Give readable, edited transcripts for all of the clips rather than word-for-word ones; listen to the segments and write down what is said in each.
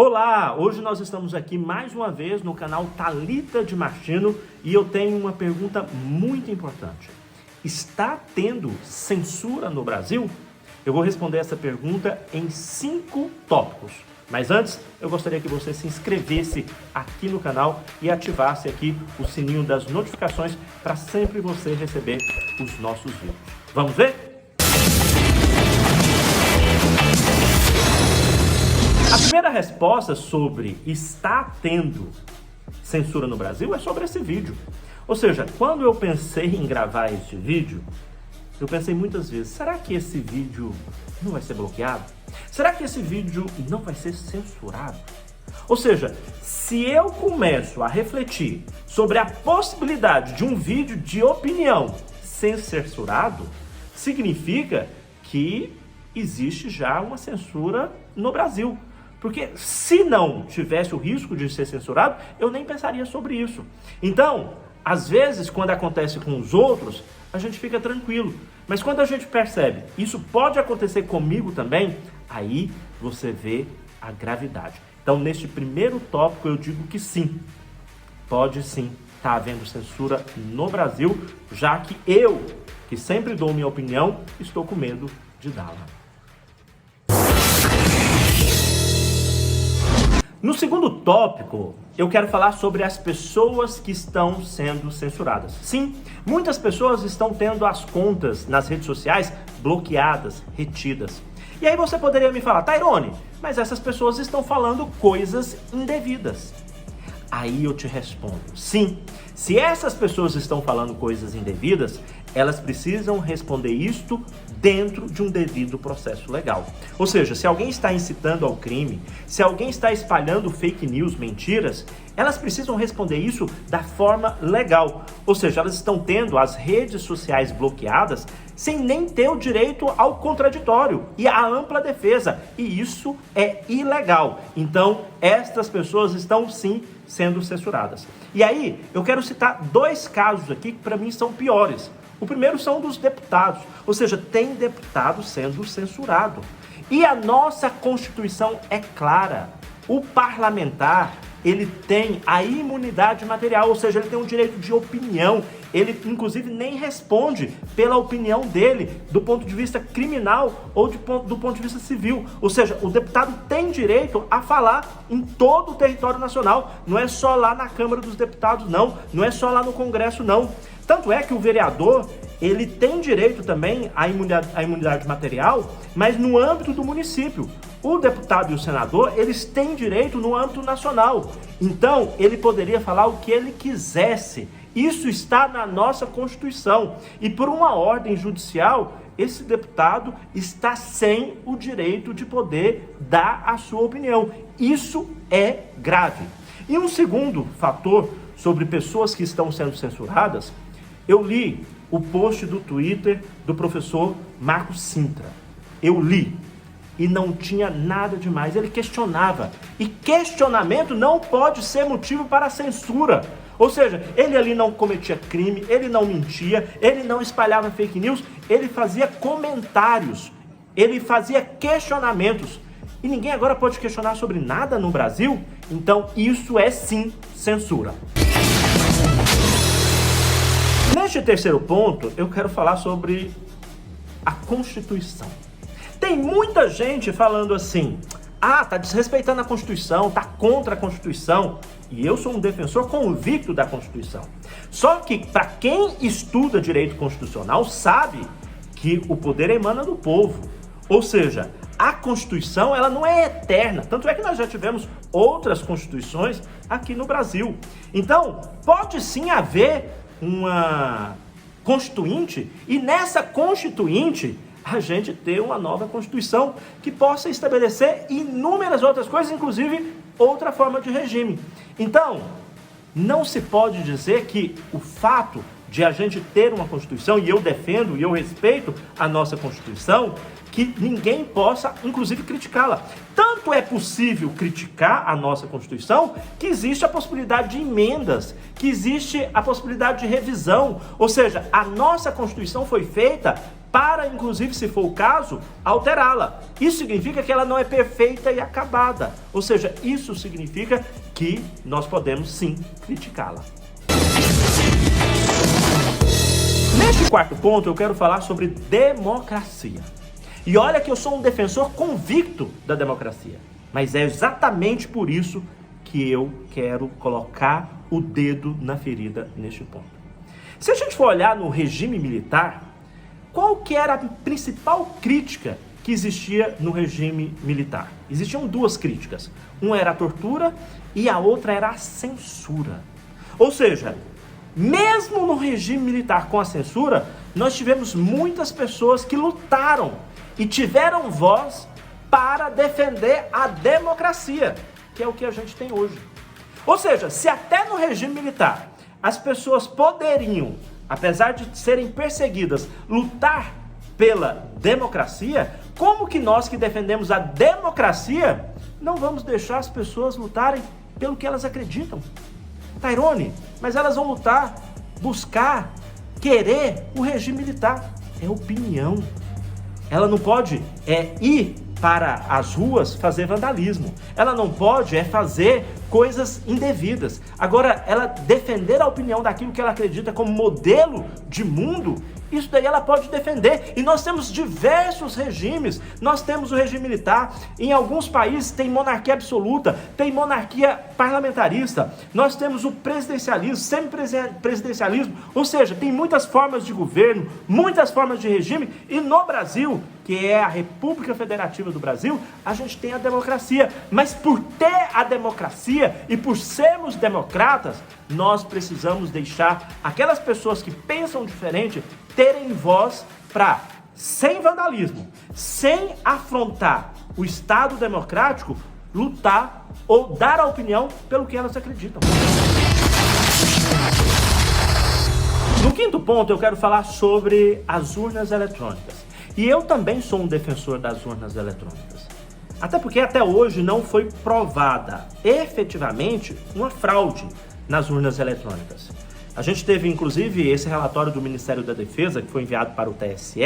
Olá, hoje nós estamos aqui mais uma vez no canal Thalita de Martino e eu tenho uma pergunta muito importante. Está tendo censura no Brasil? Eu vou responder essa pergunta em 5 tópicos. Mas antes, eu gostaria que você se inscrevesse aqui no canal e ativasse aqui o sininho das notificações para sempre você receber os nossos vídeos. Vamos ver? A primeira resposta sobre está tendo censura no Brasil é sobre esse vídeo. Ou seja, quando eu pensei em gravar este vídeo, eu pensei muitas vezes, será que esse vídeo não vai ser bloqueado? Será que esse vídeo não vai ser censurado? Ou seja, se eu começo a refletir sobre a possibilidade de um vídeo de opinião ser censurado, significa que existe já uma censura no Brasil. Porque se não tivesse o risco de ser censurado, eu nem pensaria sobre isso. Então, às vezes, quando acontece com os outros, a gente fica tranquilo. Mas quando a gente percebe, isso pode acontecer comigo também, aí você vê a gravidade. Então, neste primeiro tópico, eu digo que sim, pode sim estar havendo censura no Brasil, já que eu, que sempre dou minha opinião, estou com medo de dá-la. No segundo tópico, eu quero falar sobre as pessoas que estão sendo censuradas. Sim, muitas pessoas estão tendo as contas nas redes sociais bloqueadas, retidas. E aí você poderia me falar, Tairone, mas essas pessoas estão falando coisas indevidas. Aí eu te respondo, sim, se essas pessoas estão falando coisas indevidas, elas precisam responder isto dentro de um devido processo legal. Ou seja, se alguém está incitando ao crime, se alguém está espalhando fake news, mentiras, elas precisam responder isso da forma legal. Ou seja, elas estão tendo as redes sociais bloqueadas sem nem ter o direito ao contraditório e à ampla defesa. E isso é ilegal. Então, estas pessoas estão sim sendo censuradas. E aí, eu quero citar 2 casos aqui que para mim são piores. O primeiro são dos deputados, ou seja, tem deputado sendo censurado. E a nossa Constituição é clara. O parlamentar, ele tem a imunidade material, ou seja, ele tem o direito de opinião. Ele, inclusive, nem responde pela opinião dele do ponto de vista criminal ou do ponto de vista civil. Ou seja, o deputado tem direito a falar em todo o território nacional. Não é só lá na Câmara dos Deputados, não. Não é só lá no Congresso, não. Tanto é que o vereador, ele tem direito também à imunidade material, mas no âmbito do município. O deputado e o senador, eles têm direito no âmbito nacional. Então, ele poderia falar o que ele quisesse. Isso está na nossa Constituição. E por uma ordem judicial, esse deputado está sem o direito de poder dar a sua opinião. Isso é grave. E um segundo fator sobre pessoas que estão sendo censuradas, eu li o post do Twitter do professor Marcos Sintra. Eu li e não tinha nada demais. Ele questionava. E questionamento não pode ser motivo para censura. Ou seja, ele ali não cometia crime, ele não mentia, ele não espalhava fake news, ele fazia comentários, ele fazia questionamentos. E ninguém agora pode questionar sobre nada no Brasil? Então isso é sim censura. Neste terceiro ponto, eu quero falar sobre a Constituição. Tem muita gente falando assim, tá desrespeitando a Constituição, tá contra a Constituição. E eu sou um defensor convicto da Constituição. Só que para quem estuda direito constitucional sabe que o poder emana do povo. Ou seja, a Constituição ela não é eterna. Tanto é que nós já tivemos outras Constituições aqui no Brasil. Então, pode sim haver uma Constituinte e nessa Constituinte a gente ter uma nova Constituição que possa estabelecer inúmeras outras coisas, inclusive outra forma de regime. Então, não se pode dizer que o fato de a gente ter uma Constituição, e eu defendo e eu respeito a nossa Constituição, que ninguém possa, inclusive, criticá-la. Tanto é possível criticar a nossa Constituição que existe a possibilidade de emendas, que existe a possibilidade de revisão. Ou seja, a nossa Constituição foi feita para, inclusive, se for o caso, alterá-la. Isso significa que ela não é perfeita e acabada. Ou seja, isso significa que nós podemos sim criticá-la. Neste quarto ponto, eu quero falar sobre democracia. E olha que eu sou um defensor convicto da democracia. Mas é exatamente por isso que eu quero colocar o dedo na ferida neste ponto. Se a gente for olhar no regime militar, qual que era a principal crítica que existia no regime militar? Existiam duas críticas. Uma era a tortura e a outra era a censura. Ou seja, mesmo no regime militar com a censura, nós tivemos muitas pessoas que lutaram e tiveram voz para defender a democracia, que é o que a gente tem hoje. Ou seja, se até no regime militar as pessoas poderiam, apesar de serem perseguidas, lutar pela democracia, como que nós que defendemos a democracia não vamos deixar as pessoas lutarem pelo que elas acreditam? Tairone, mas elas vão lutar, buscar, querer o regime militar. É opinião. Ela não pode ir para as ruas fazer vandalismo. Ela não pode fazer coisas indevidas. Agora, ela defender a opinião daquilo que ela acredita como modelo de mundo, isso daí ela pode defender. E nós temos diversos regimes. Nós temos o regime militar. Em alguns países tem monarquia absoluta, tem monarquia parlamentarista. Nós temos o presidencialismo, semipresidencialismo. Ou seja, tem muitas formas de governo, muitas formas de regime. E no Brasil, que é a República Federativa do Brasil, a gente tem a democracia. Mas por ter a democracia e por sermos democratas, nós precisamos deixar aquelas pessoas que pensam diferente terem voz para, sem vandalismo, sem afrontar o Estado democrático, lutar ou dar a opinião pelo que elas acreditam. No quinto ponto, eu quero falar sobre as urnas eletrônicas. E eu também sou um defensor das urnas eletrônicas. Até porque até hoje não foi provada efetivamente uma fraude nas urnas eletrônicas. A gente teve, inclusive, esse relatório do Ministério da Defesa, que foi enviado para o TSE,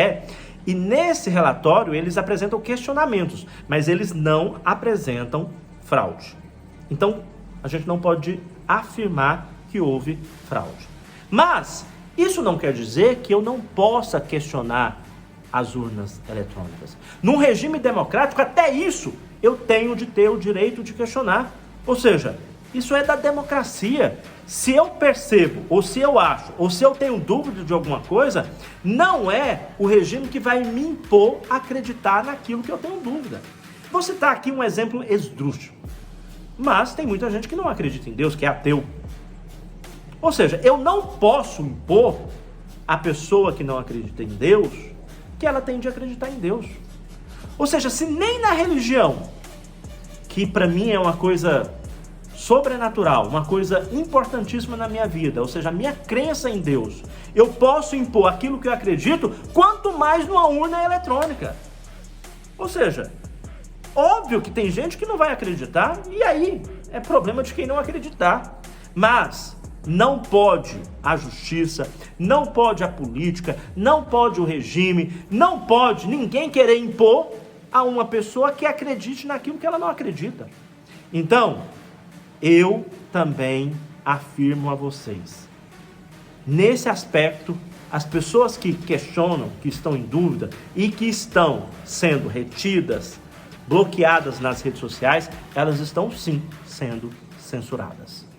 e nesse relatório eles apresentam questionamentos, mas eles não apresentam fraude. Então, a gente não pode afirmar que houve fraude. Mas isso não quer dizer que eu não possa questionar as urnas eletrônicas. Num regime democrático, até isso eu tenho de ter o direito de questionar. Ou seja, isso é da democracia. Se eu percebo, ou se eu acho, ou se eu tenho dúvida de alguma coisa, não é o regime que vai me impor acreditar naquilo que eu tenho dúvida. Vou citar aqui um exemplo esdrúxulo. Mas tem muita gente que não acredita em Deus, que é ateu. Ou seja, eu não posso impor à pessoa que não acredita em Deus que ela tem de acreditar em Deus. Ou seja, se nem na religião, que para mim é uma coisa sobrenatural, uma coisa importantíssima na minha vida, ou seja, a minha crença em Deus, eu posso impor aquilo que eu acredito, quanto mais numa urna eletrônica. Ou seja, óbvio que tem gente que não vai acreditar, e aí é problema de quem não acreditar. Mas não pode a justiça, não pode a política, não pode o regime, não pode ninguém querer impor a uma pessoa que acredite naquilo que ela não acredita. Então, eu também afirmo a vocês, nesse aspecto, as pessoas que questionam, que estão em dúvida e que estão sendo retidas, bloqueadas nas redes sociais, elas estão sim sendo censuradas.